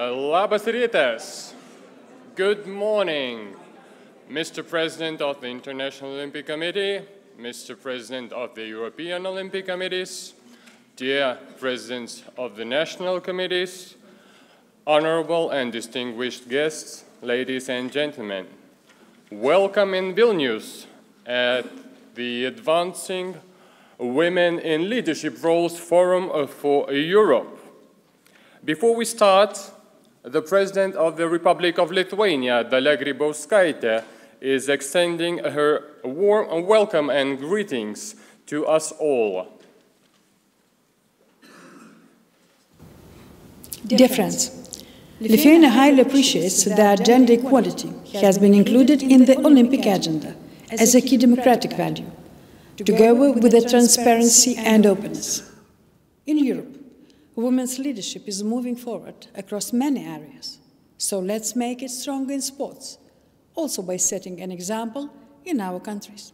Labas rytas. Good morning, Mr. President of the International Olympic Committee, Mr. President of the European Olympic Committees, dear Presidents of the National Committees, honorable and distinguished guests, ladies and gentlemen. Welcome in Vilnius at the Advancing Women in Leadership Roles Forum for Europe. Before we start, the President of the Republic of Lithuania, Dalia Grybauskaitė, is extending her warm welcome and greetings to us all. Dear friends, Lithuania highly appreciates that gender equality has been included in the Olympic agenda as a key democratic value, together with the transparency and openness. In Europe, women's leadership is moving forward across many areas, so let's make it stronger in sports, also by setting an example in our countries.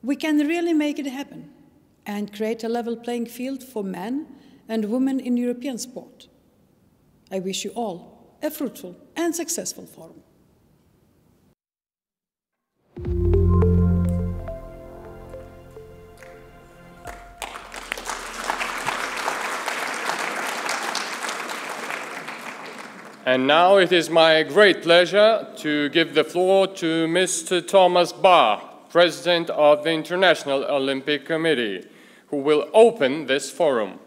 We can really make it happen and create a level playing field for men and women in European sport. I wish you all a fruitful and successful forum. And now it is my great pleasure to give the floor to Mr. Thomas Bach, President of the International Olympic Committee, who will open this forum.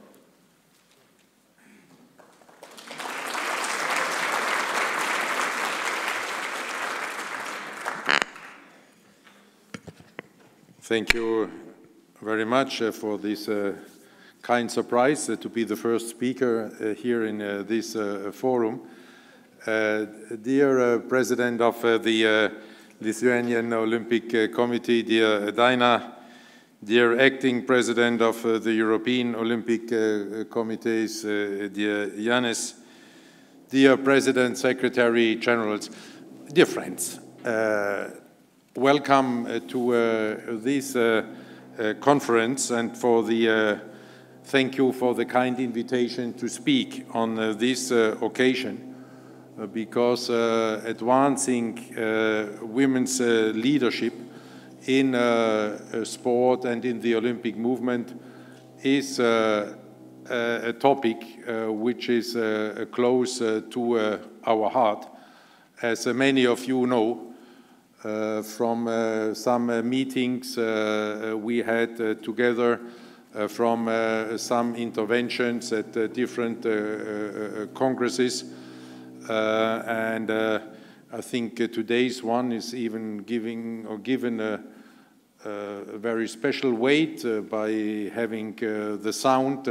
Thank you very much for this kind surprise to be the first speaker here in this forum. Dear President of the Lithuanian Olympic Committee, dear Daina, dear Acting President of the European Olympic Committees, dear Janez, dear President, Secretary Generals, dear friends, welcome to this conference and for the thank you for the kind invitation to speak on this occasion. Because advancing women's leadership in sport and in the Olympic movement is a topic which is close to our heart. As many of you know, from some meetings we had together, from some interventions at different congresses, and I think today's one is even given a very special weight by having the sound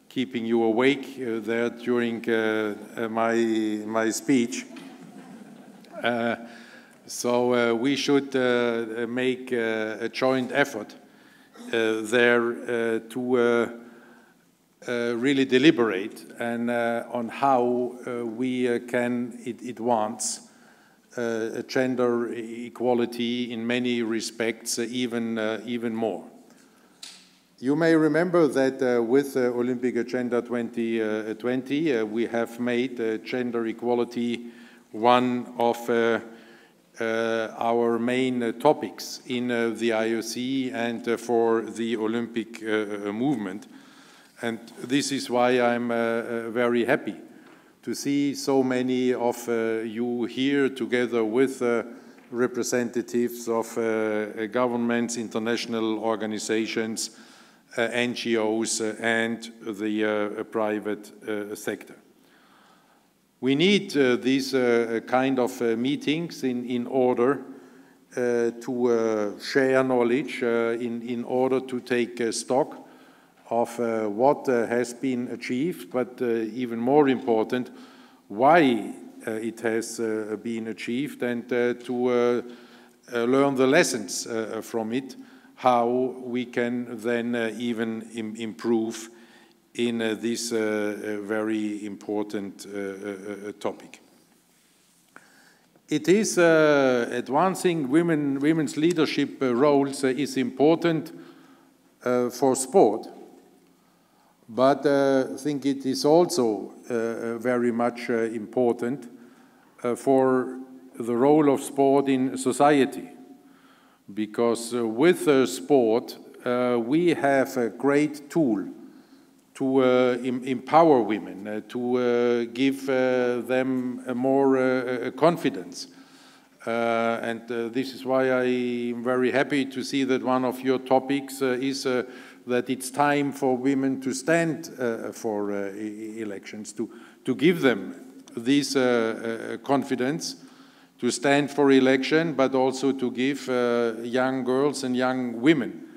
keeping you awake there during my speech. So we should make a joint effort there to really deliberate and on how we can advance gender equality in many respects even more. You may remember that with Olympic Agenda 2020 we have made gender equality one of our main topics in the IOC and for the Olympic movement. And this is why I'm very happy to see so many of you here together with representatives of governments, international organizations, NGOs, and the private sector. We need these kind of meetings in order to share knowledge, in order to take stock of what has been achieved, but even more important, why it has been achieved, and to learn the lessons from it, how we can then even improve in this very important topic. It is advancing women's leadership roles is important for sport, But I think it is also very much important for the role of sport in society, because with sport we have a great tool to empower women, to give them more confidence. And this is why I'm very happy to see that one of your topics is that it's time for women to stand for elections, to give them this confidence, to stand for election, but also to give young girls and young women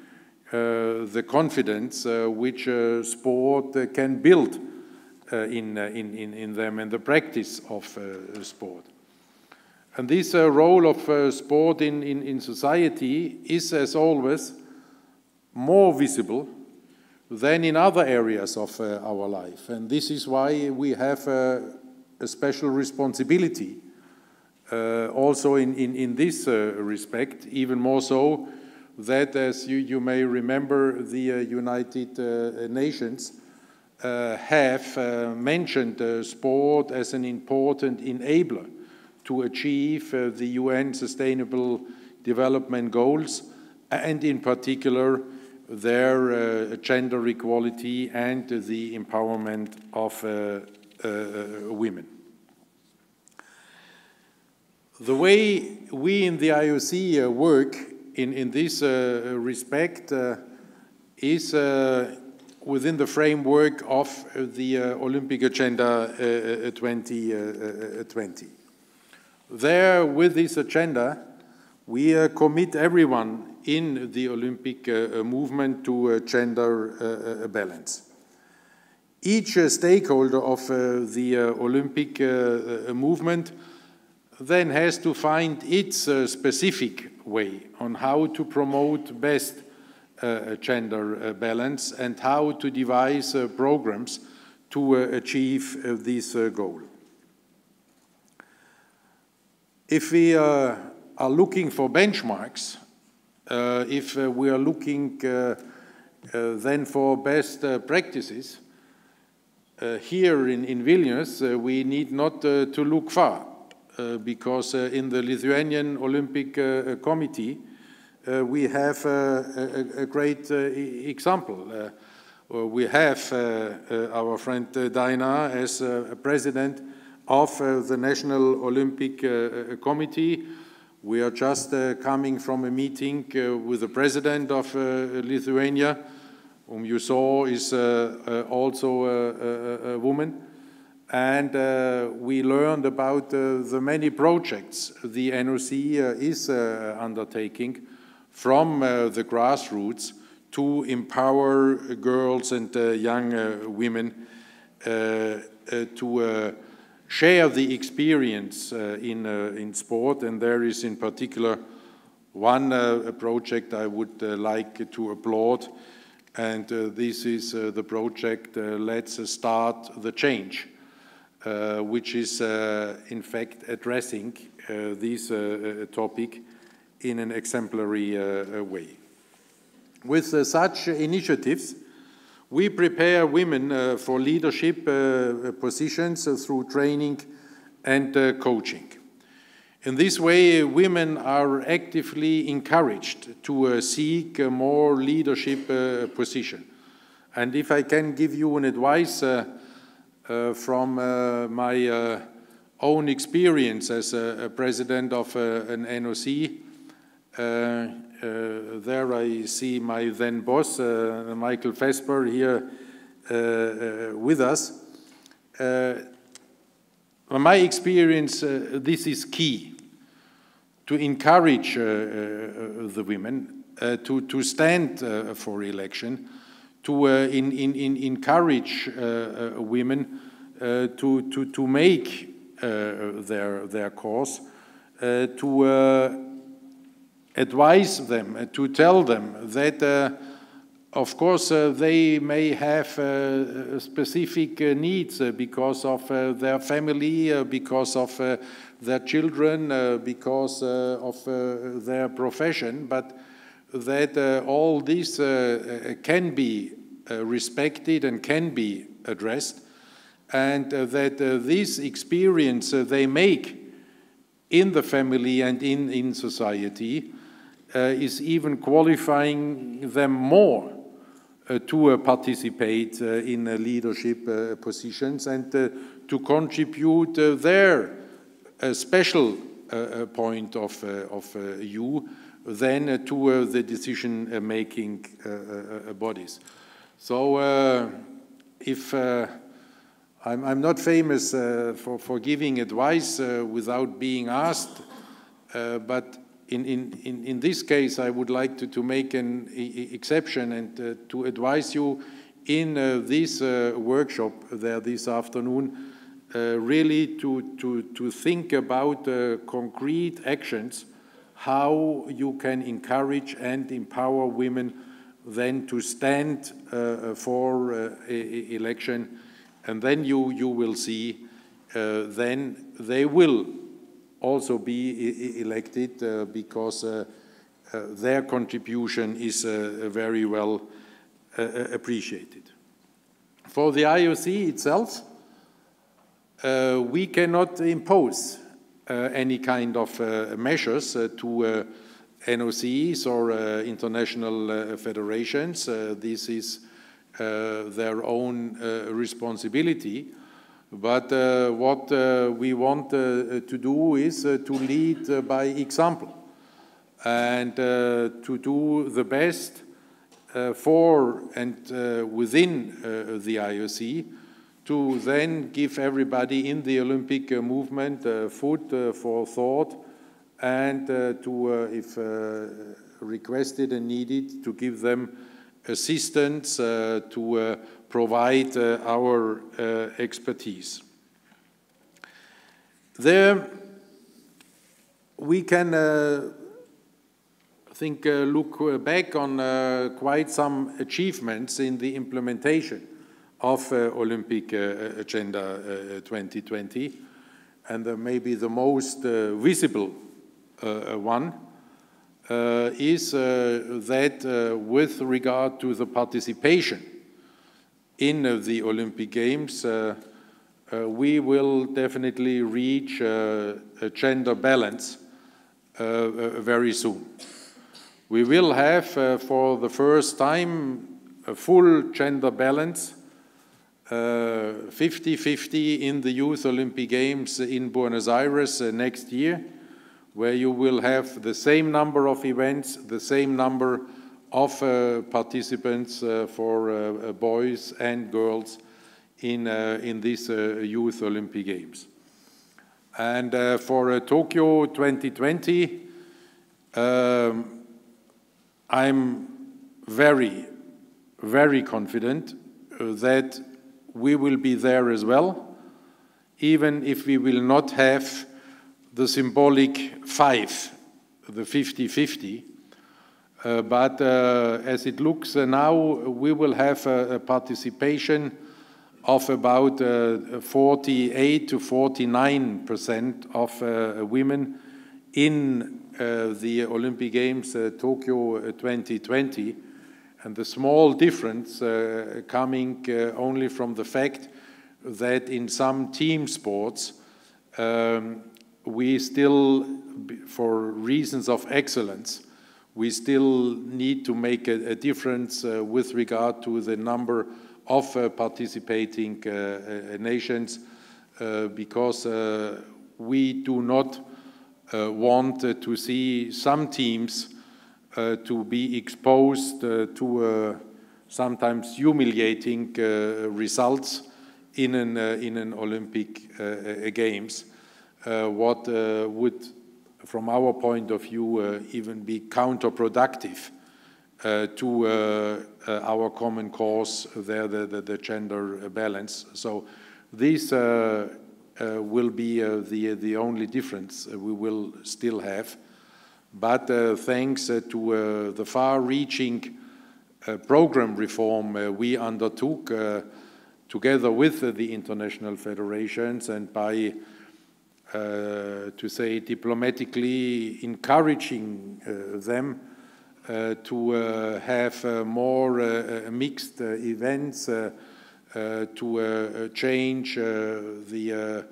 the confidence which sport can build in them and the practice of sport. And this role of sport in society is, as always, more visible than in other areas of our life. And this is why we have a special responsibility also in this respect, even more so that, as you may remember, the United Nations have mentioned sport as an important enabler to achieve the UN Sustainable Development Goals, and in particular their gender equality and the empowerment of women. The way we in the IOC work in this respect is within the framework of the Olympic Agenda 2020. There, with this agenda, we commit everyone in the Olympic movement to gender balance. Each stakeholder of the Olympic movement then has to find its specific way on how to promote best gender balance and how to devise programs to achieve this goal. If we are looking for benchmarks, if we are looking then for best practices, here in Vilnius we need not to look far, because in the Lithuanian Olympic Committee we have a great example. We have our friend Daina as president of the National Olympic Committee. We are just coming from a meeting with the president of Lithuania, whom you saw is also a woman. And we learned about the many projects the NOC is undertaking from the grassroots to empower girls and young women to share the experience in sport. And there is in particular one project I would like to applaud, and this is the project Let's Start the Change, which is in fact addressing this topic in an exemplary way. With such initiatives, we prepare women for leadership positions through training and coaching. In this way, women are actively encouraged to seek a more leadership position. And if I can give you an advice from my own experience as a president of an NOC, there I see my then boss, Michael Vesper, here with us. From my experience, this is key to encourage the women to stand for election, to encourage women to make their cause, to advise them, to tell them that, of course, they may have specific needs because of their family, because of their children, because of their profession, but that all this can be respected and can be addressed, and that this experience they make in the family and in society is even qualifying them more to participate in leadership positions and to contribute their special point of view than to the decision-making bodies. So if I'm not famous for giving advice without being asked, but in this case I would like to make an exception and to advise you in this workshop there this afternoon really to think about concrete actions, how you can encourage and empower women then to stand for election, and then you will see then they will also be elected because their contribution is very well appreciated. For the IOC itself, we cannot impose any kind of measures to NOCs or international federations. This is their own responsibility. But what we want to do is to lead by example and to do the best for and within the IOC, to then give everybody in the Olympic movement food for thought, and to, if requested and needed, to give them assistance to provide our expertise. There we can, I think, look back on quite some achievements in the implementation of Olympic Agenda 2020, and maybe the most visible one is that with regard to the participation in the Olympic Games, we will definitely reach a gender balance very soon. We will have for the first time a full gender balance, 50-50 in the Youth Olympic Games in Buenos Aires next year, where you will have the same number of events, the same number of participants for boys and girls in these Youth Olympic Games. And for Tokyo 2020, I'm very, very confident that we will be there as well, even if we will not have the symbolic 5, the 50-50. But as it looks now, we will have a participation of about 48 to 49% of women in the Olympic Games Tokyo 2020. And the small difference coming only from the fact that in some team sports, we still, for reasons of excellence, we still need to make a difference with regard to the number of participating nations, because we do not want to see some teams to be exposed to sometimes humiliating results in an Olympic Games, what would, from our point of view, even be counterproductive to our common cause there, the gender balance. So this will be the only difference we will still have. But thanks to the far-reaching program reform we undertook together with the international federations, and by, to say diplomatically, encouraging them to have more mixed events, to change the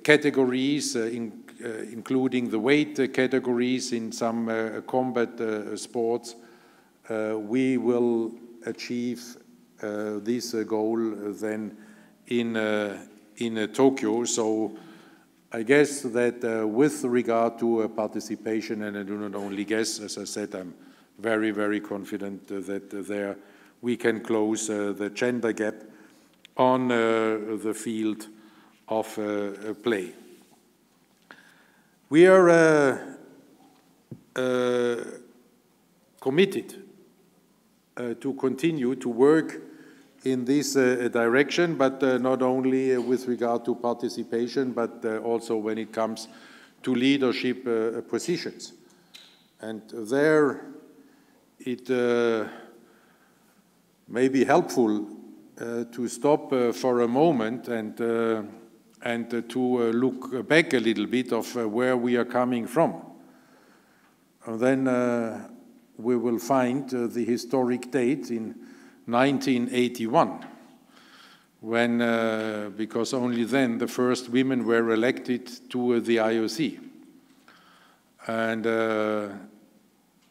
categories, including the weight categories in some combat sports. We will achieve this goal then in Tokyo. So I guess that with regard to participation, and I do not only guess, as I said, I'm very, very confident that there we can close the gender gap on the field of play. We are committed to continue to work in this direction, but not only with regard to participation, but also when it comes to leadership positions. And there it may be helpful to stop for a moment and to look back a little bit of where we are coming from. And then we will find the historic date in 1981, when, because only then the first women were elected to the IOC. And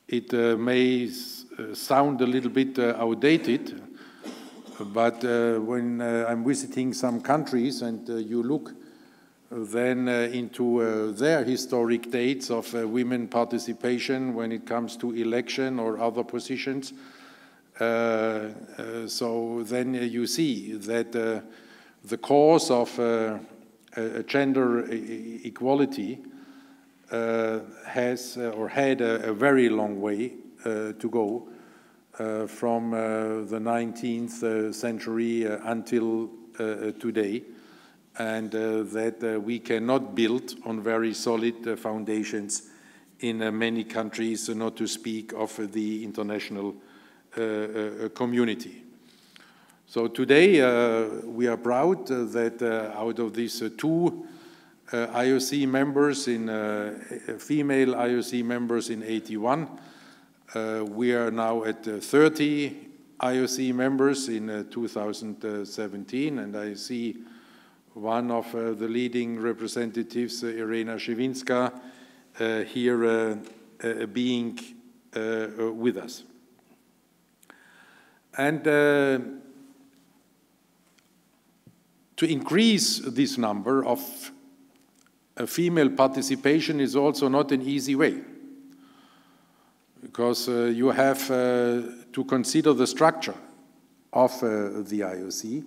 it may sound a little bit outdated, but when I'm visiting some countries and you look then into their historic dates of women participation when it comes to election or other positions, so then you see that the cause of gender equality has or had a very long way to go from the 19th century until today, and that we cannot build on very solid foundations in many countries, not to speak of the international community. So today we are proud that out of these two IOC members, female IOC members in 81, we are now at 30 IOC members in 2017, and I see one of the leading representatives, Irena Shewinska, here being with us. And to increase this number of female participation is also not an easy way, because you have to consider the structure of the IOC,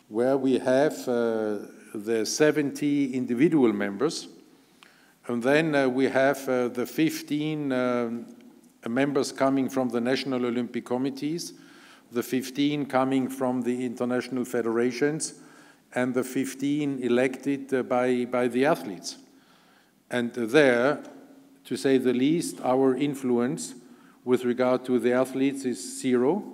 where we have the 70 individual members, and then we have the 15 members coming from the National Olympic Committees, the 15 coming from the international federations, and the 15 elected by the athletes. And there, to say the least, our influence with regard to the athletes is zero.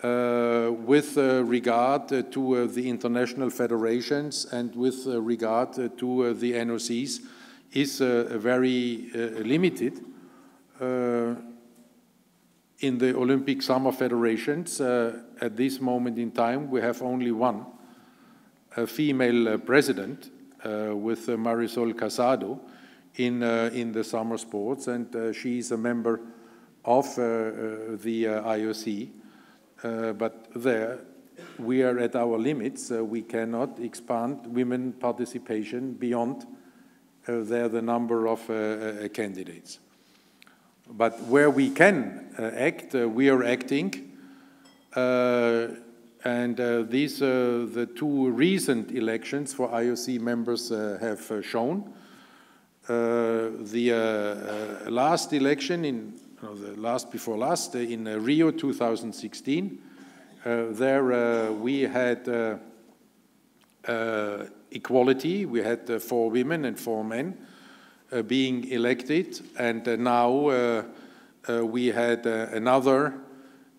With regard to the international federations and with regard to the NOCs is very limited. In the Olympic Summer Federations, at this moment in time, we have only one female president with Marisol Casado in the summer sports, and she's a member of the IOC. But there, we are at our limits. We cannot expand women participation beyond the number of candidates. But where we can act, we are acting. And these, the two recent elections for IOC members have shown. The last election the last before last in Rio 2016, there we had equality. We had 4 women and 4 men being elected, and now we had another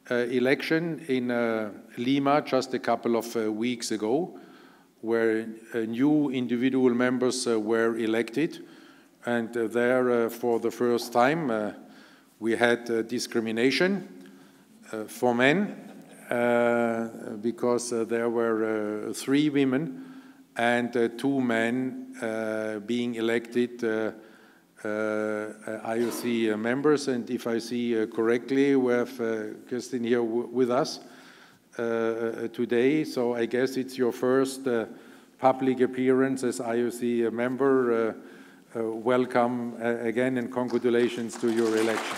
election in Lima just a couple of weeks ago, where new individual members were elected, and there for the first time We had discrimination for men because there were 3 women and 2 men being elected IOC members. And if I see correctly, we have Kristin here with us today. So I guess it's your first public appearance as IOC member. Welcome again and congratulations to your election.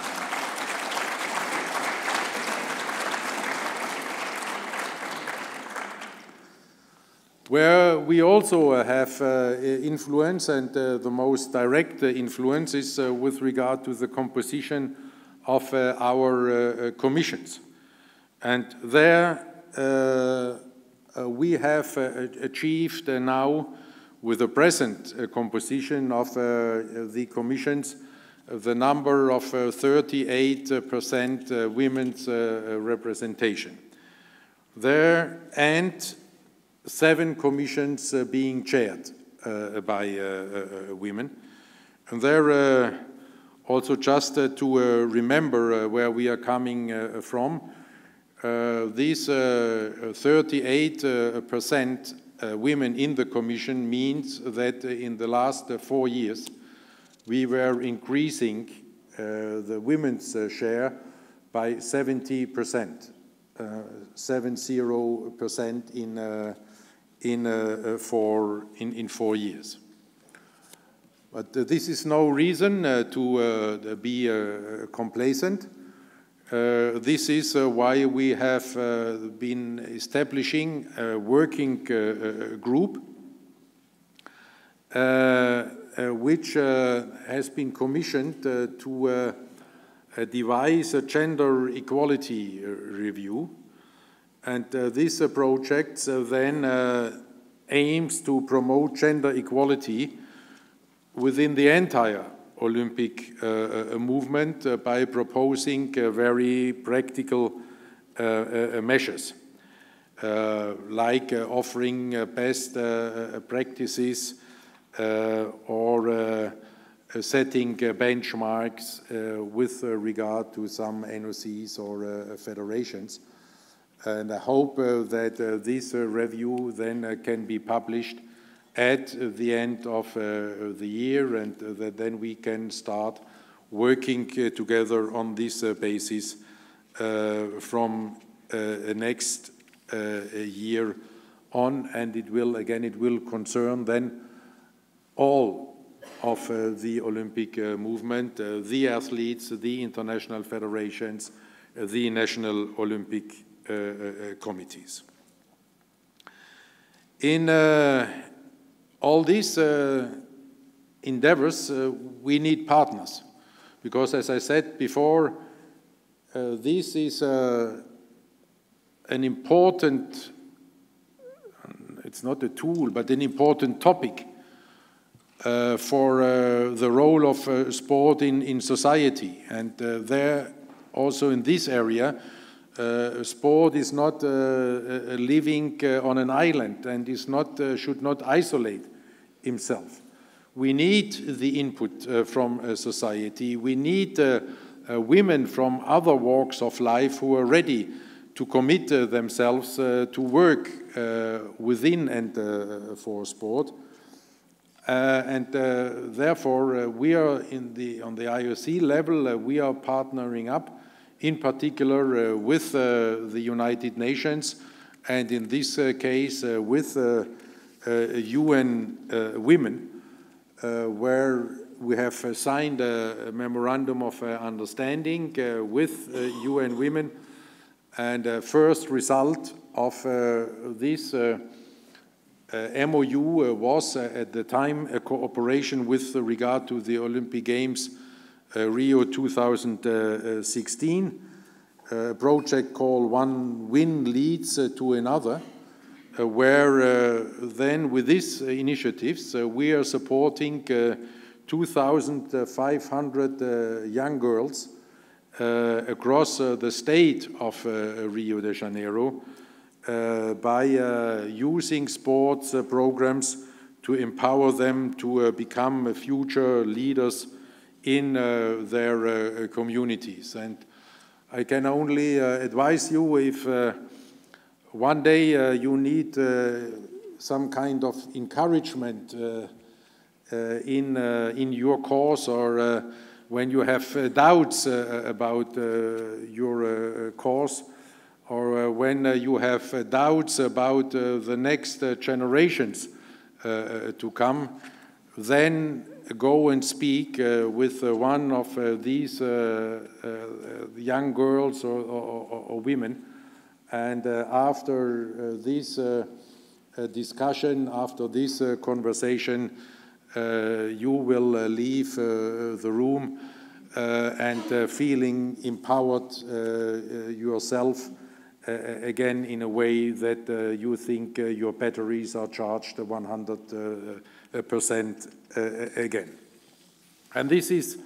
Where we also have influence, and the most direct influence is with regard to the composition of our commissions. And there we have achieved now, with the present composition of the commissions, the number of 38% women's representation. There, and 7 commissions being chaired by women. And there also just to remember where we are coming from, these 38% women in the Commission means that in the last 4 years we were increasing the women's share by 70%, 70% in 4 years. But this is no reason to be complacent. This is why we have been establishing a working group which has been commissioned to devise a gender equality review. And this project then aims to promote gender equality within the entire Olympic movement by proposing very practical measures, like offering best practices or setting benchmarks with regard to some NOCs or federations. And I hope that this review then can be published at the end of the year, and that then we can start working together on this basis from next year on. And it will, again, it will concern then all of the Olympic movement, the athletes, the international federations, the national Olympic committees. In all these endeavors, we need partners, because, as I said before, this is an important, it's not a tool, but an important topic for the role of sport in society. And there, also in this area, sport is not living on an island and is not, should not isolate himself. We need the input from society. We need women from other walks of life who are ready to commit themselves to work within and for sport. Therefore, we are on the IOC level, we are partnering up, in particular with the United Nations, and in this case with UN Women, where we have signed a memorandum of understanding with UN Women. And the first result of this MOU was at the time a cooperation with regard to the Olympic Games Rio 2016, a project called One Win Leads to Another, where then with these initiatives we are supporting 2,500 young girls across the state of Rio de Janeiro by using sports programs to empower them to become future leaders in their communities. And I can only advise you, if one day you need some kind of encouragement in your cause, or when you have doubts about your cause, or when you have doubts about the next generations to come, then go and speak with one of these young girls or women. And after this discussion, after this conversation, you will leave the room and feeling empowered yourself again, in a way that you think your batteries are charged 100% again. And this is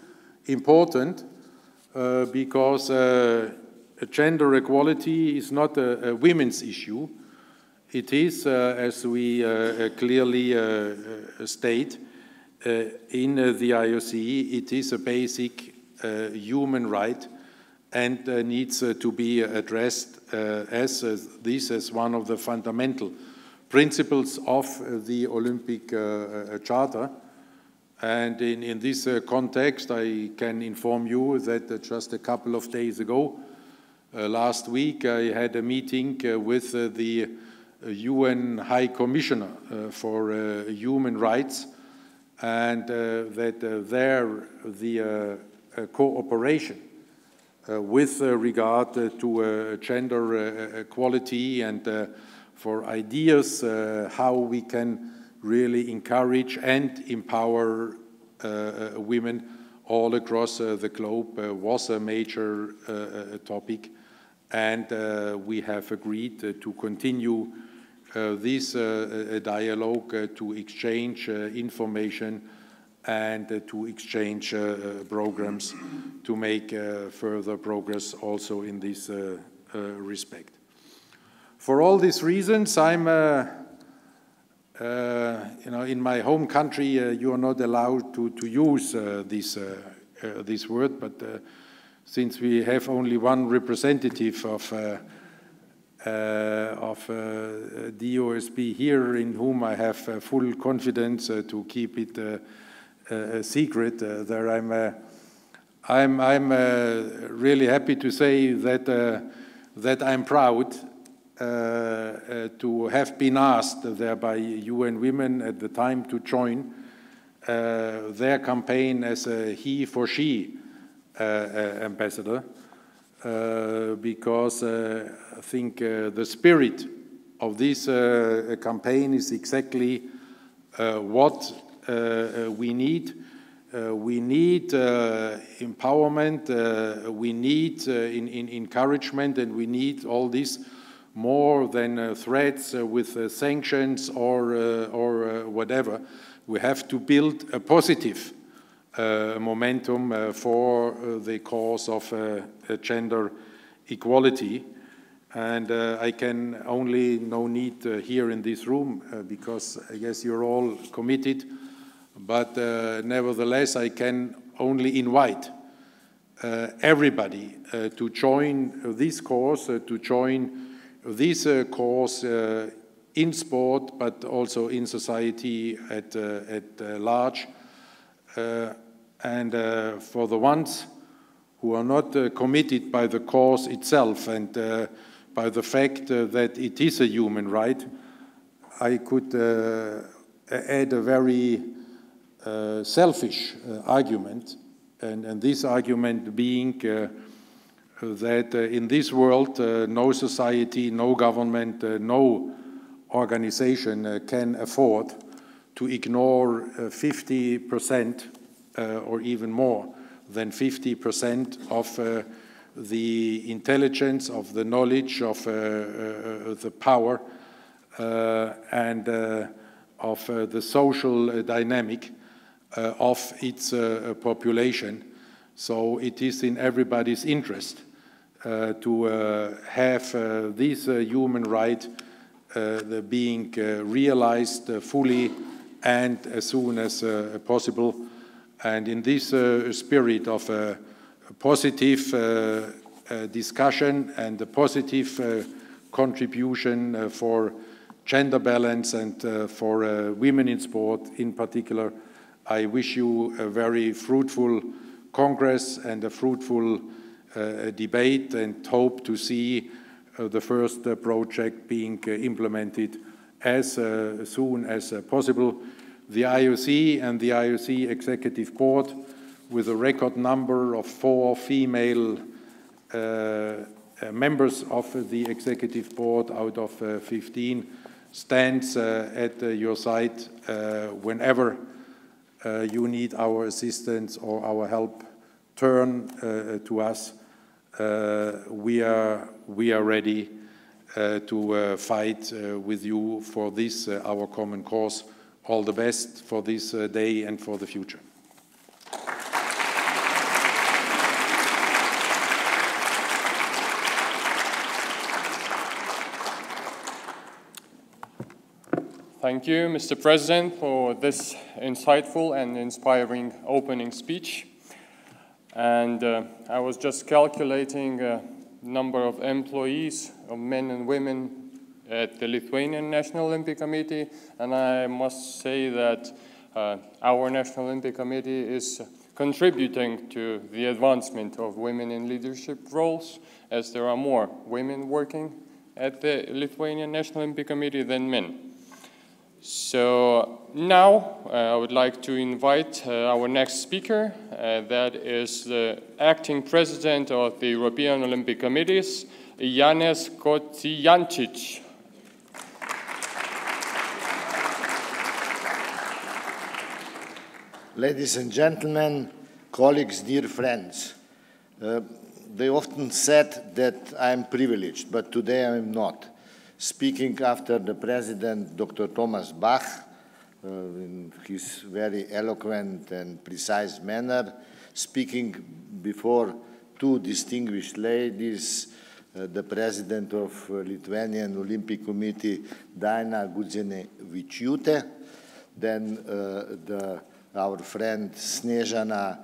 important because gender equality is not a women's issue. It is, as we clearly state in the IOC, it is a basic human right and needs to be addressed as one of the fundamental principles of the Olympic Charter. And in this context, I can inform you that just a couple of days ago, last week, I had a meeting with the UN High Commissioner for Human Rights, and that there the cooperation with regard to gender equality and for ideas how we can really encourage and empower women all across the globe was a major topic, and we have agreed to continue this dialogue, to exchange information and to exchange programs to make further progress also in this respect. For all these reasons, I'm, in my home country, you are not allowed to use this word, but since we have only one representative of DOSB here, in whom I have full confidence to keep it a secret, there I'm really happy to say that I'm proud to have been asked there by UN Women at the time to join their campaign as a he for she ambassador, because I think the spirit of this campaign is exactly what we need. We need empowerment, we need encouragement, and we need all this more than threats with sanctions or whatever. We have to build a positive momentum for the cause of gender equality. And I can only, no need here in this room, because I guess you're all committed, but nevertheless I can only invite everybody to join this cause, to join this cause in sport, but also in society at large. And for the ones who are not committed by the cause itself and by the fact that it is a human right, I could add a very selfish argument, and this argument being that in this world no society, no government, no organization can afford to ignore 50% or even more than 50% of the intelligence, of the knowledge, of the power and of the social dynamic of its population. So it is in everybody's interest to have this human right being realized fully and as soon as possible. And in this spirit of positive discussion and a positive contribution for gender balance and for women in sport in particular, I wish you a very fruitful Congress and a fruitful debate, and hope to see the first project being implemented as soon as possible. The IOC and the IOC Executive Board, with a record number of 4 female members of the Executive Board out of 15, stands at your side whenever you need our assistance or our help. Turn to us. We are ready to fight with you for this, our common cause. All the best for this day and for the future. Thank you, Mr. President, for this insightful and inspiring opening speech. And I was just calculating number of employees, of men and women at the Lithuanian National Olympic Committee, and I must say that our National Olympic Committee is contributing to the advancement of women in leadership roles, as there are more women working at the Lithuanian National Olympic Committee than men. So now I would like to invite our next speaker, that is the acting president of the European Olympic Committees, Janez Kocijančič. Ladies and gentlemen, colleagues, dear friends, they often said that I'm privileged, but today I'm not. Speaking after the President, Dr. Thomas Bach, in his very eloquent and precise manner, speaking before 2 distinguished ladies, the President of Lithuanian Olympic Committee, Daina Gudzinevičiūtė, then our friend Snežana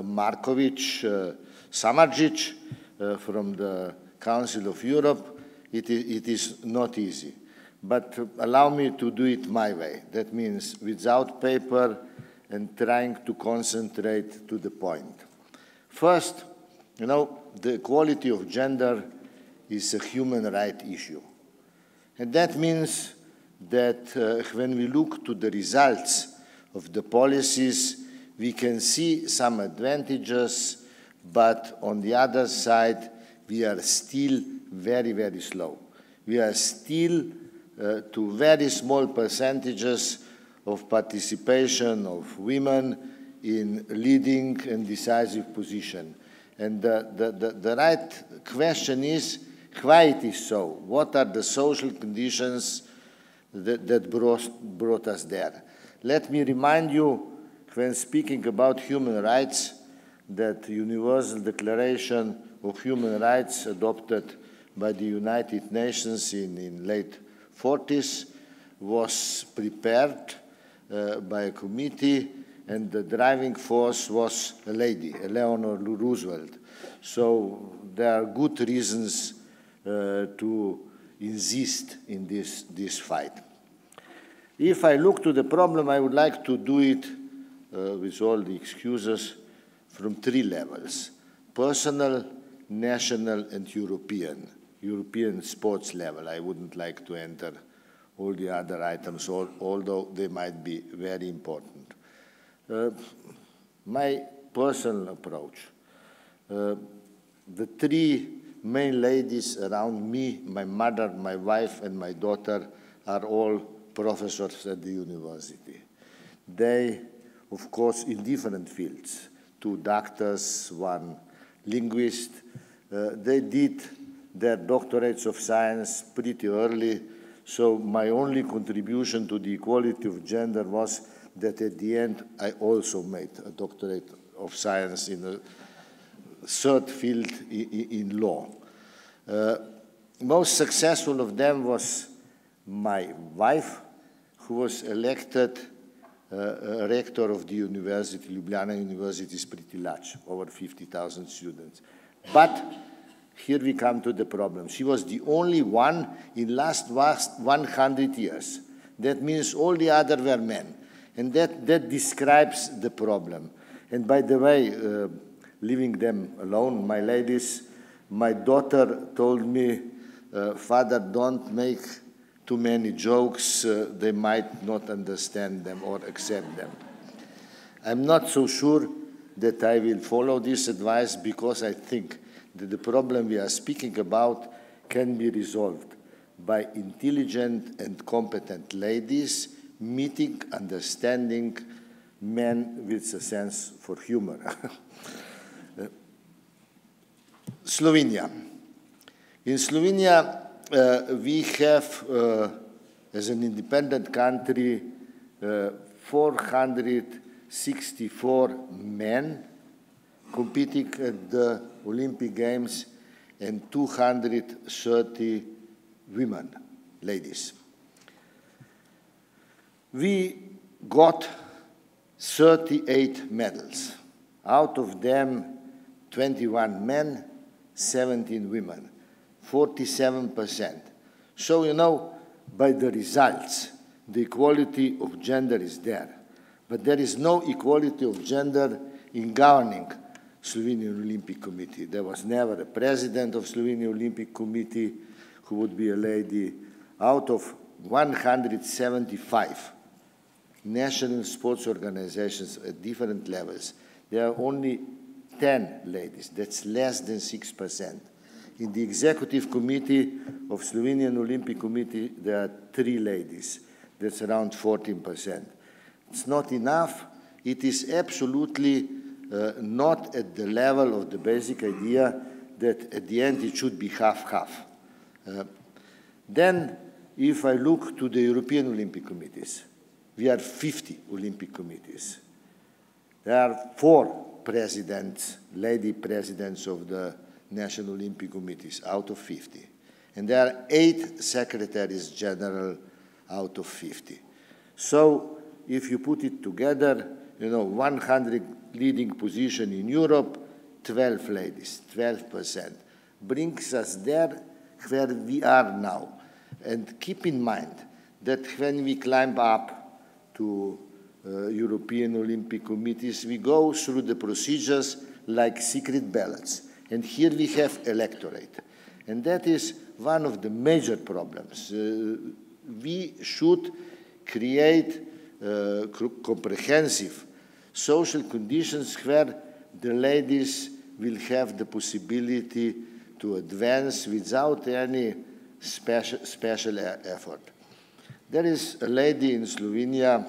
Markovic, Samardžic from the Council of Europe. It is not easy, but allow me to do it my way. That means without paper and trying to concentrate to the point. First, you know, the equality of gender is a human right issue. And that means that when we look to the results of the policies, we can see some advantages, but on the other side, we are still very, very slow. We are still to very small percentages of participation of women in leading and decisive position. And the right question is, why it is so? What are the social conditions that brought us there? Let me remind you, when speaking about human rights, that Universal Declaration of Human Rights adopted by the United Nations in late 40s was prepared by a committee, and the driving force was a lady, Eleanor Roosevelt. So there are good reasons to insist in this fight. If I look to the problem, I would like to do it with all the excuses from 3 levels: personal, national, and European sports level. I wouldn't like to enter all the other items, although they might be very important. My personal approach, the 3 main ladies around me, my mother, my wife, and my daughter, are all professors at the university. They, of course, in different fields, 2 doctors, 1 linguist. They did their doctorates of science pretty early, so my only contribution to the equality of gender was that at the end I also made a doctorate of science in a 3rd field in law. Most successful of them was my wife, who was elected rector of the university, Ljubljana University, is pretty large, over 50,000 students. But here we come to the problem. She was the only one in last 100 years. That means all the other were men. And that describes the problem. And by the way, leaving them alone, my ladies, my daughter told me, Father, don't make too many jokes, they might not understand them or accept them. I'm not so sure that I will follow this advice because I think that the problem we are speaking about can be resolved by intelligent and competent ladies meeting, understanding men with a sense for humor. Slovenia. In Slovenia, we have, as an independent country, 464 men competing at the Olympic Games and 230 women, ladies. We got 38 medals. Out of them, 21 men, 17 women. 47%. So, you know, by the results, the equality of gender is there. But there is no equality of gender in governing Slovenian Olympic Committee. There was never a president of Slovenian Olympic Committee who would be a lady. Out of 175 national sports organizations at different levels, there are only 10 ladies. That's less than 6%. In the executive committee of Slovenian Olympic Committee, there are 3 ladies. That's around 14%. It's not enough. It is absolutely not at the level of the basic idea that at the end it should be half-half. Then, if I look to the European Olympic Committees, we are 50 Olympic committees. There are 4 presidents, lady presidents of the National Olympic Committees out of 50. And there are 8 secretaries general out of 50. So if you put it together, you know, 100 leading position in Europe, 12 ladies, 12%, brings us there where we are now. And keep in mind that when we climb up to European Olympic Committees, we go through the procedures like secret ballots. And here we have electorate. And that is one of the major problems. We should create comprehensive social conditions where the ladies will have the possibility to advance without any special effort. There is a lady in Slovenia,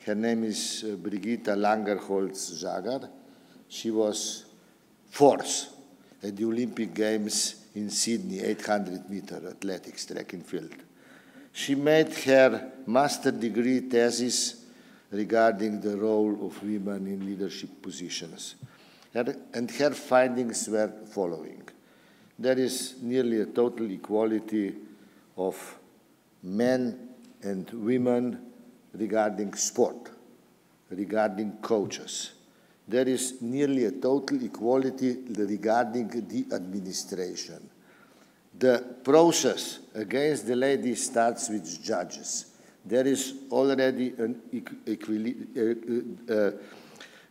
her name is Brigitta Langerholz-Žagar. She was 4th at the Olympic Games in Sydney, 800-meter athletics, track and field. She made her master degree thesis regarding the role of women in leadership positions. And her findings were following. There is nearly a total equality of men and women regarding sport, regarding coaches. There is nearly a total equality regarding the administration. The process against the ladies starts with judges. There is already an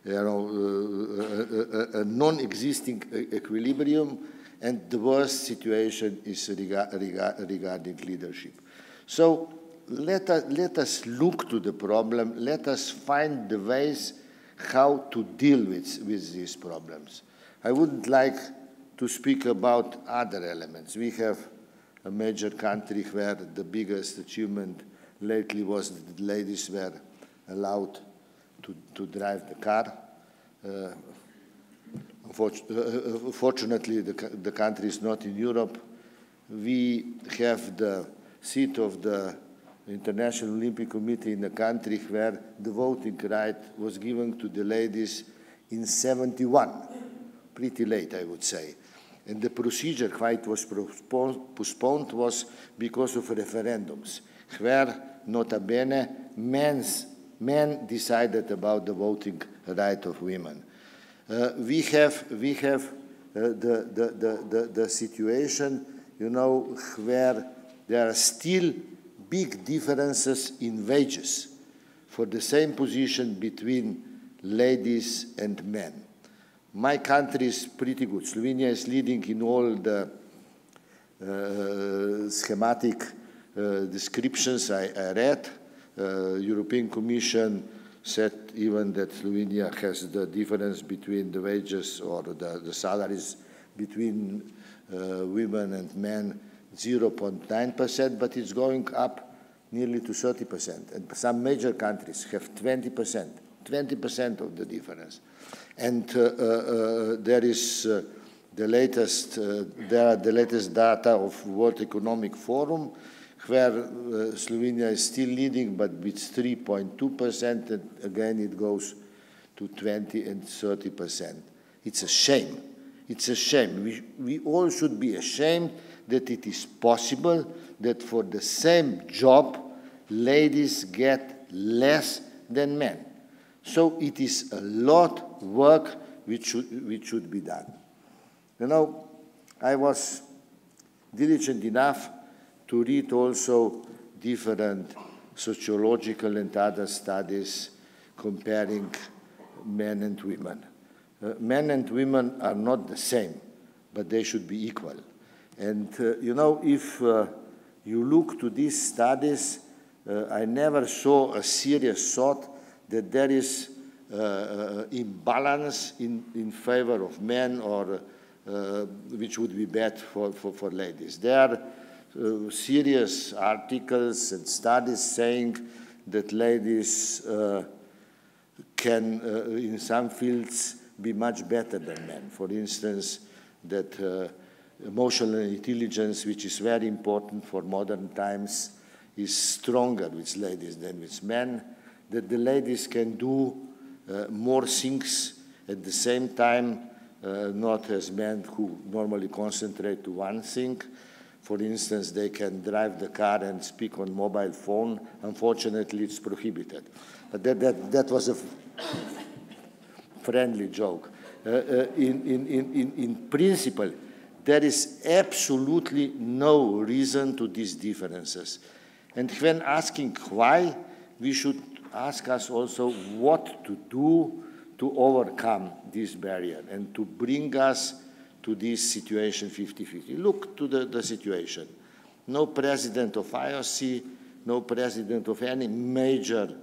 a non-existing equilibrium, and the worst situation is regarding leadership. So let us look to the problem. Let us find the ways how to deal with these problems. I wouldn't like to speak about other elements. We have a major country where the biggest achievement lately was that the ladies were allowed to drive the car. Fortunately, the country is not in Europe. We have the seat of the International Olympic Committee in a country where the voting right was given to the ladies in '71, pretty late, I would say. And the procedure why it was postponed was because of referendums, where, nota bene, men's men decided about the voting right of women. We have the situation, you know, where there are still big differences in wages for the same position between ladies and men. My country is pretty good. Slovenia is leading in all the schematic descriptions I read. European Commission said even that Slovenia has the difference between the wages or the salaries between women and men 0.9%, but it's going up nearly to 30%. And some major countries have 20% of the difference. And there is the latest data of World Economic Forum, where Slovenia is still leading, but with 3.2%, and again it goes to 20 and 30%. It's a shame. It's a shame. We all should be ashamed that it is possible that for the same job, ladies get less than men. So it is a lot of work which should be done. You know, I was diligent enough to read also different sociological and other studies comparing men and women. Men and women are not the same, but they should be equal. And you know, if you look to these studies, I never saw a serious thought that there is imbalance in favor of men or which would be bad for ladies. There are serious articles and studies saying that ladies can, in some fields, be much better than men. For instance, that emotional intelligence, which is very important for modern times, is stronger with ladies than with men, that the ladies can do more things at the same time, not as men who normally concentrate to one thing. For instance, they can drive the car and speak on mobile phone. Unfortunately, it's prohibited. But that was a friendly joke. In principle, there is absolutely no reason to these differences. And when asking why, we should ask us also what to do to overcome this barrier and to bring us to this situation 50-50. Look to the situation. No president of IOC, no president of any major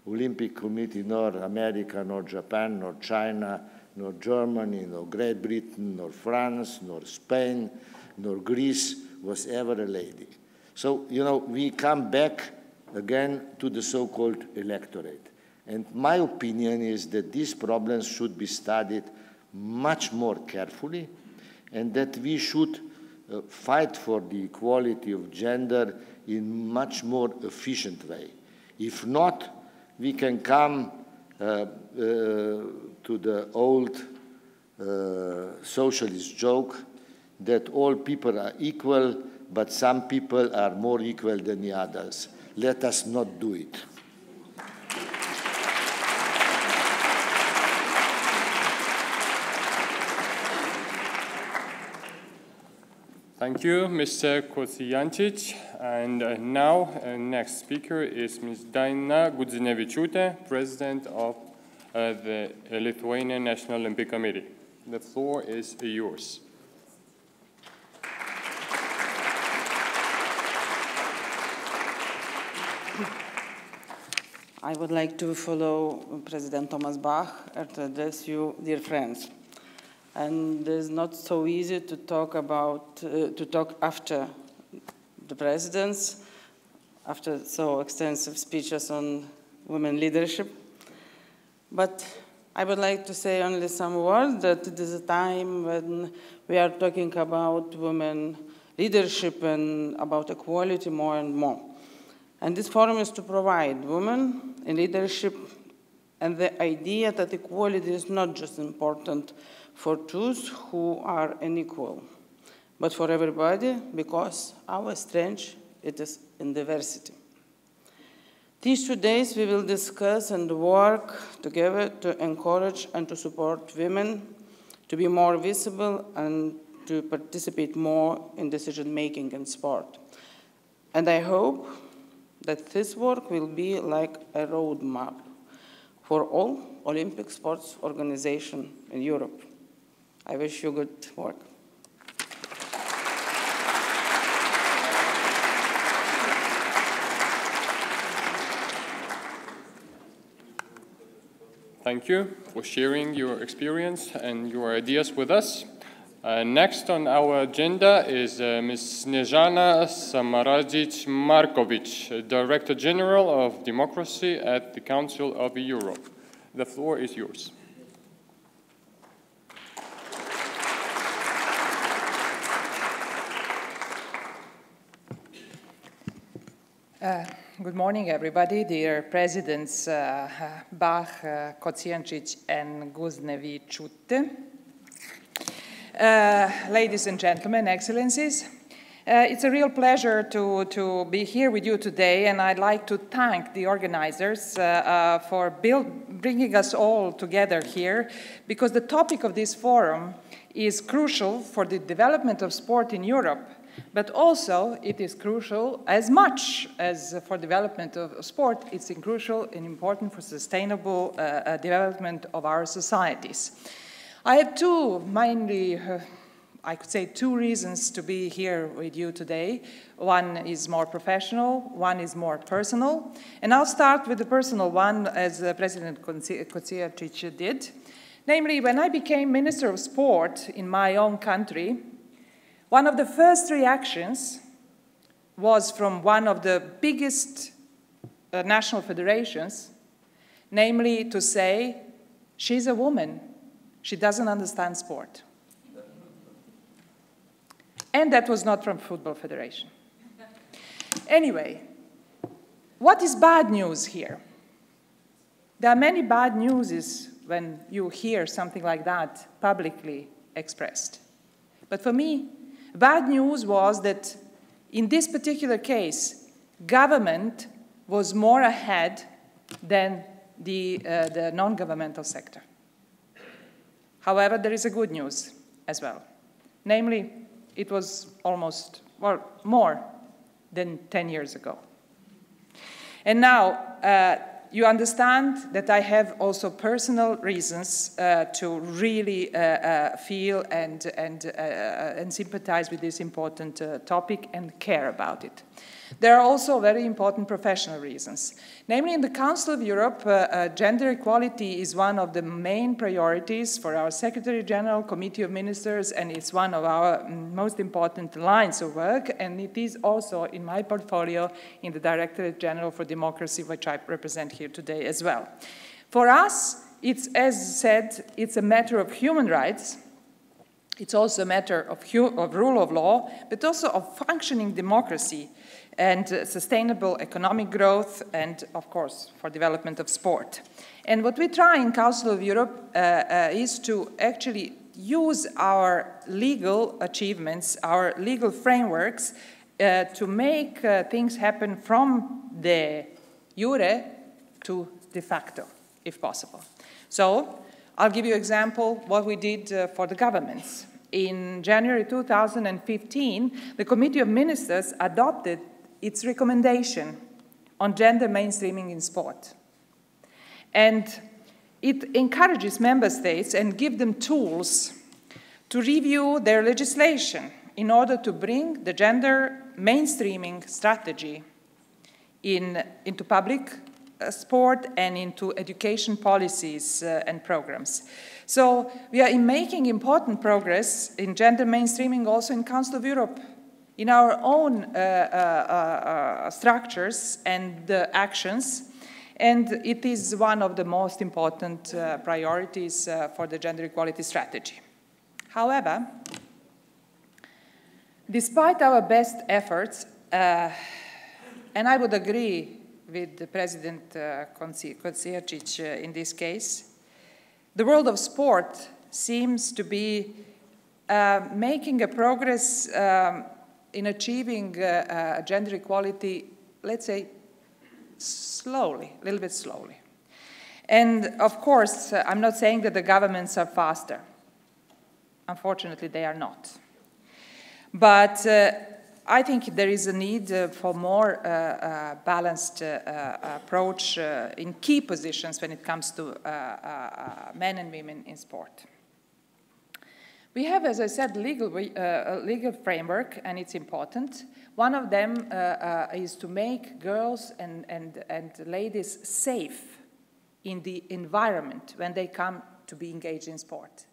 Olympic committee, nor America, nor Japan, nor China, nor Germany, nor Great Britain, nor France, nor Spain, nor Greece was ever a lady. So, you know, we come back again to the so-called electorate. And my opinion is that these problems should be studied much more carefully, and that we should fight for the equality of gender in much more efficient way. If not, we can come to the old socialist joke that all people are equal, but some people are more equal than the others. Let us not do it. Thank you, Mr. Kocijančič. And now, next speaker is Ms. Daina Gudzinevičiūtė, President of the Lithuanian National Olympic Committee. The floor is yours. I would like to follow President Thomas Bach and to address you, dear friends. And it's not so easy to talk after the presidents, after so extensive speeches on women leadership. But I would like to say only some words that it is a time when we are talking about women leadership and about equality more and more. And this forum is to provide women in leadership and the idea that equality is not just important for those who are unequal, but for everybody, because our strength it is in diversity. These 2 days we will discuss and work together to encourage and to support women to be more visible and to participate more in decision-making in sport. And I hope that this work will be like a roadmap for all Olympic sports organizations in Europe. I wish you good work. Thank you for sharing your experience and your ideas with us. Next on our agenda is Ms. Snežana Samardžic-Markovic, Director General of Democracy at the Council of Europe. The floor is yours. Good morning, everybody. Dear Presidents Bach, Kocijančič, and Gudzinevičiūtė. Ladies and gentlemen, Excellencies, it's a real pleasure to be here with you today, and I'd like to thank the organizers for bringing us all together here, because the topic of this forum is crucial for the development of sport in Europe. But also, it is crucial, as much as for development of sport, it's crucial and important for sustainable development of our societies. I have I could say two reasons to be here with you today. One is more professional, one is more personal. And I'll start with the personal one, as President Kocijančič did. Namely, when I became Minister of Sport in my own country, one of the first reactions was from one of the biggest national federations, namely to say, she's a woman, she doesn't understand sport. And that was not from Football Federation. Anyway, what is bad news here? There are many bad news when you hear something like that publicly expressed. But for me, bad news was that in this particular case, government was more ahead than the non-governmental sector. However, there is a good news as well. Namely, it was almost, well, more than 10 years ago. And now, you understand that I have also personal reasons to really feel and sympathize with this important topic and care about it. There are also very important professional reasons. Namely, in the Council of Europe, gender equality is one of the main priorities for our Secretary General, Committee of Ministers, and it's one of our most important lines of work, and it is also in my portfolio in the Directorate General for Democracy, which I represent here today as well. For us, it's, as said, it's a matter of human rights. It's also a matter of rule of law, but also of functioning democracy and sustainable economic growth, and of course, for development of sport. And what we try in Council of Europe is to actually use our legal achievements, our legal frameworks, to make things happen from de jure to de facto, if possible. So, I'll give you an example what we did for the governments. In January 2015, the Committee of Ministers adopted its recommendation on gender mainstreaming in sport. And it encourages member states and gives them tools to review their legislation in order to bring the gender mainstreaming strategy into public sport and into education policies and programs. So we are making important progress in gender mainstreaming also in Council of Europe, in our own structures and actions, and it is one of the most important priorities for the gender equality strategy. However, despite our best efforts, and I would agree with President Kocijančič in this case, the world of sport seems to be making a progress in achieving gender equality, let's say, slowly, a little bit slowly. And of course, I'm not saying that the governments are faster. Unfortunately, they are not. But I think there is a need for more balanced approach in key positions when it comes to men and women in sport. We have, as I said, legal framework, and it's important. One of them is to make girls and ladies safe in the environment when they come to be engaged in sport.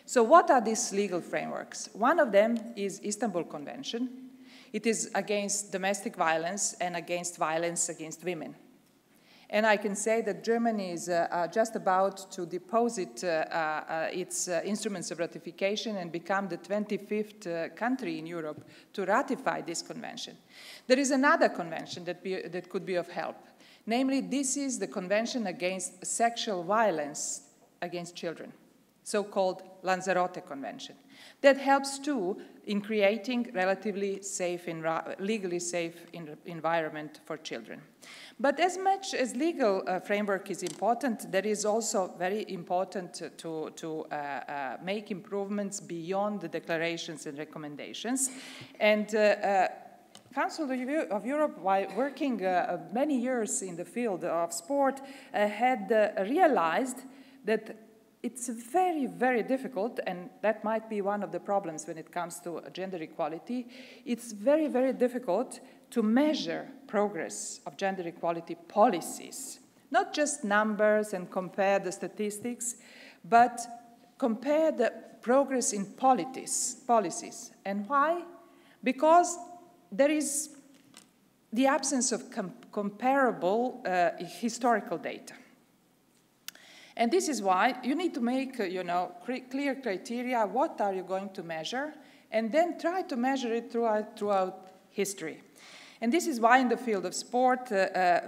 So what are these legal frameworks? One of them is Istanbul Convention. It is against domestic violence and against violence against women. And I can say that Germany is just about to deposit its instruments of ratification and become the 25th country in Europe to ratify this convention. There is another convention that could be of help. Namely, this is the Convention Against Sexual Violence Against Children, so-called Lanzarote Convention. That helps too in creating relatively safe, legally safe environment for children. But as much as legal framework is important, there is also very important to make improvements beyond the declarations and recommendations. And Council of Europe, while working many years in the field of sport, had realized that it's very, very difficult, and that might be one of the problems when it comes to gender equality. It's very, very difficult to measure progress of gender equality policies. Not just numbers and compare the statistics, but compare the progress in policies. And why? Because there is the absence of comparable historical data. And this is why you need to make, clear criteria. What are you going to measure? And then try to measure it throughout history. And this is why in the field of sport,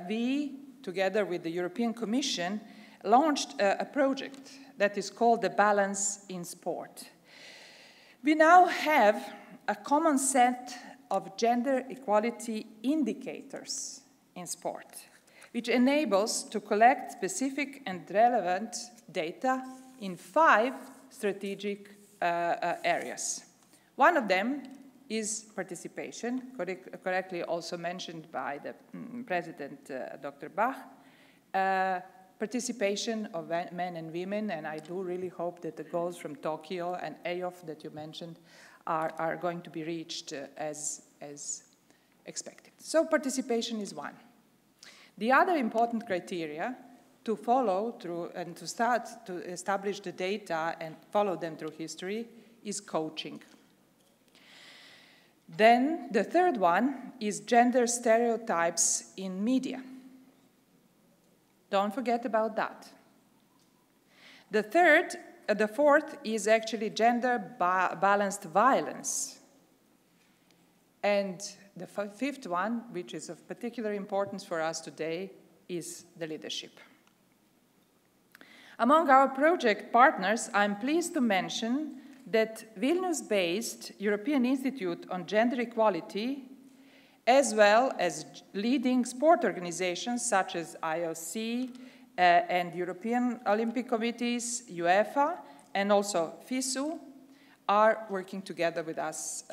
we, together with the European Commission, launched a project that is called the Balance in Sport. We now have a common set of gender equality indicators in sport, which enables to collect specific and relevant data in 5 strategic areas. One of them is participation, correctly also mentioned by the President, Dr. Bach, participation of men and women, and I do really hope that the goals from Tokyo and IOC that you mentioned are going to be reached as expected. So participation is one. The other important criteria to follow through and to start to establish the data and follow them through history is coaching. Then the third one is gender stereotypes in media. Don't forget about that. The fourth is actually gender balanced violence. And the fifth one, which is of particular importance for us today, is the leadership. Among our project partners, I'm pleased to mention that Vilnius-based European Institute on Gender Equality, as well as leading sport organizations such as IOC and European Olympic Committees, UEFA, and also FISU, are working together with us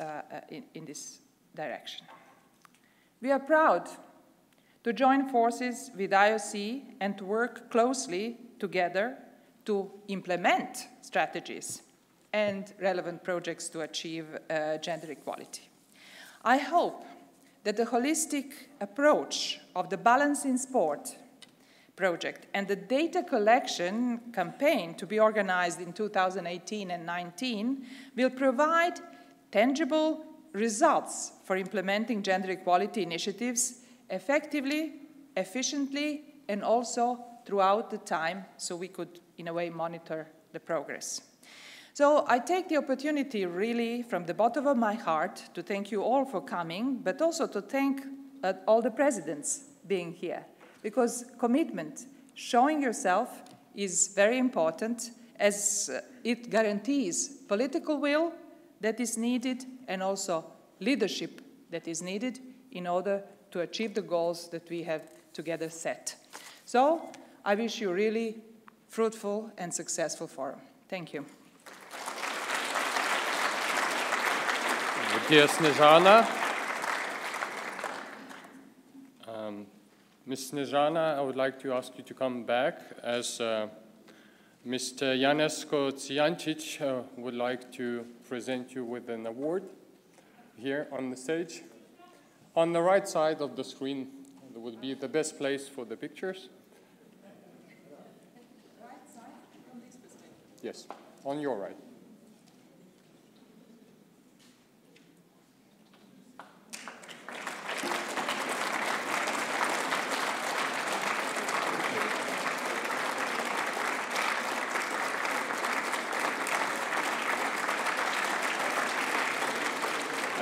in this direction. We are proud to join forces with IOC and to work closely together to implement strategies and relevant projects to achieve gender equality. I hope that the holistic approach of the Balance in Sport project and the data collection campaign to be organized in 2018 and 2019 will provide tangible results for implementing gender equality initiatives effectively, efficiently, and also throughout the time so we could, in a way, monitor the progress. So I take the opportunity really from the bottom of my heart to thank you all for coming, but also to thank all the presidents being here, because commitment, showing yourself, is very important as it guarantees political will that is needed and also leadership that is needed in order to achieve the goals that we have together set. So I wish you really fruitful and successful forum. Thank you. Dear Snežana, Ms. Snežana, I would like to ask you to come back as Mr. Janez Kocijančič would like to present you with an award here on the stage. On the right side of the screen would be the best place for the pictures. Right side from this perspective? Yes, on your right.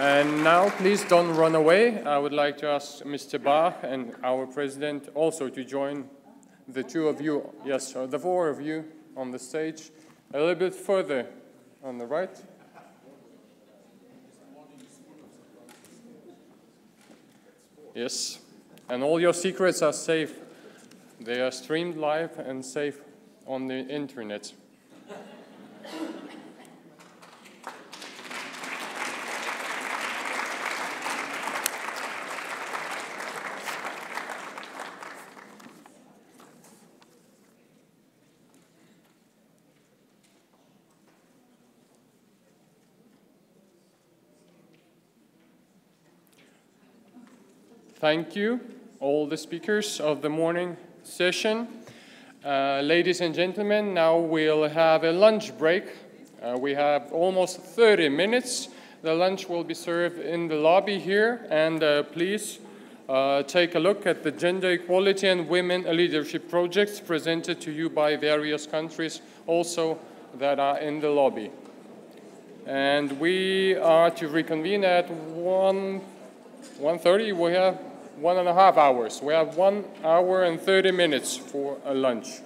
And now, please don't run away. I would like to ask Mr. Bach and our president also to join the two of you, yes, or the four of you on the stage, a little bit further on the right. Yes, and all your secrets are safe. They are streamed live and safe on the internet. Thank you, all the speakers of the morning session. Ladies and gentlemen, now we'll have a lunch break. We have almost 30 minutes. The lunch will be served in the lobby here, and please take a look at the gender equality and women leadership projects presented to you by various countries also that are in the lobby. And we are to reconvene at 1:30. We have 1.5 hours. We have 1 hour and 30 minutes for a lunch.